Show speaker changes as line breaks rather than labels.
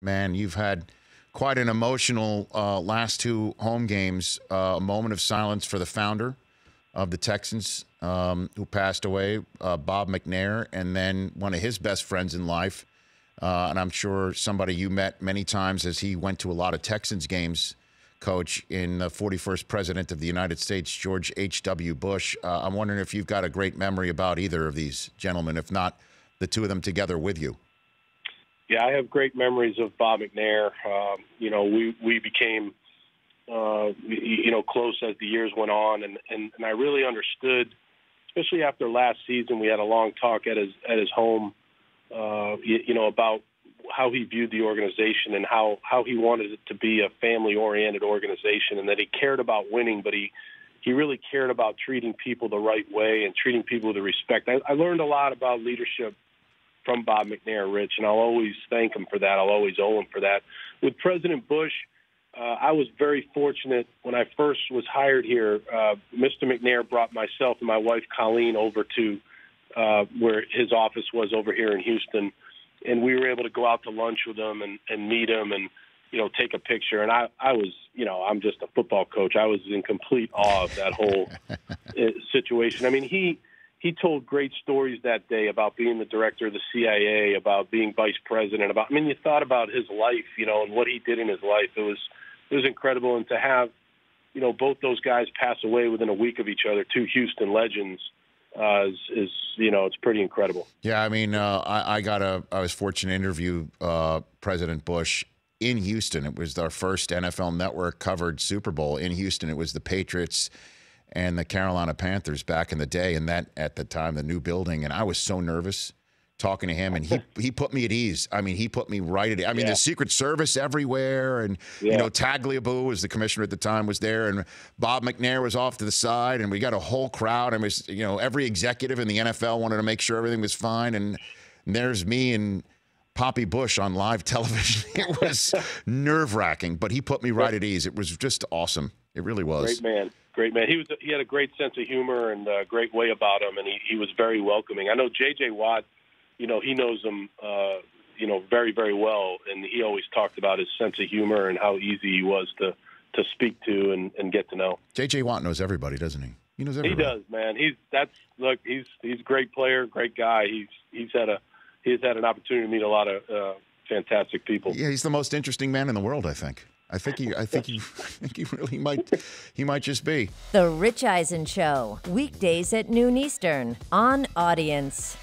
Man, you've had quite an emotional last two home games. A moment of silence for the founder of the Texans, who passed away, Bob McNair, and then one of his best friends in life, and I'm sure somebody you met many times as he went to a lot of Texans games, Coach, in the 41st President of the United States, George H.W. Bush. I'm wondering if you've got a great memory about either of these gentlemen, if not the two of them together with you.
Yeah, I have great memories of Bob McNair. We became, close as the years went on, and I really understood, especially after last season. We had a long talk at his home, about how he viewed the organization and how he wanted it to be a family-oriented organization, and that he cared about winning, but he really cared about treating people the right way and treating people with respect. I learned a lot about leadership from Bob McNair, Rich, and I'll always thank him for that. I'll always owe him for that. With President Bush, I was very fortunate when I first was hired here. Mr. McNair brought myself and my wife, Colleen, over to where his office was over here in Houston, and we were able to go out to lunch with him and meet him and, take a picture. And I was, I'm just a football coach. I was in complete awe of that whole situation. I mean, he told great stories that day about being the director of the CIA, about being vice president, you thought about his life, and what he did in his life. It was incredible. And to have, both those guys pass away within a week of each other, two Houston legends, is it's pretty incredible.
Yeah, I was fortunate to interview President Bush in Houston. It was our first NFL Network covered Super Bowl in Houston. It was the Patriots and the Carolina Panthers back in the day, and that at the time, the new building. And I was so nervous talking to him, and he put me at ease. He put me right at ease. The Secret Service everywhere, and Tagliabue was the commissioner at the time, was there, and Bob McNair was off to the side, and we got a whole crowd. And was every executive in the NFL wanted to make sure everything was fine, and there's me and Poppy Bush on live television. It was nerve-wracking, but he put me right at ease. It was just awesome. It really was.
Great man. He had a great sense of humor and a great way about him, and he was very welcoming. I know J.J. Watt, he knows him, very, very well, and he always talked about his sense of humor and how easy he was to speak to and get to know.
J.J. Watt knows everybody, doesn't he? He knows everybody.
He does, man. He's a great player, great guy. He's had an opportunity to meet a lot of fantastic people.
Yeah, he's the most interesting man in the world, I think. I think he really might just be.
The Rich Eisen Show, weekdays at noon Eastern on Audience.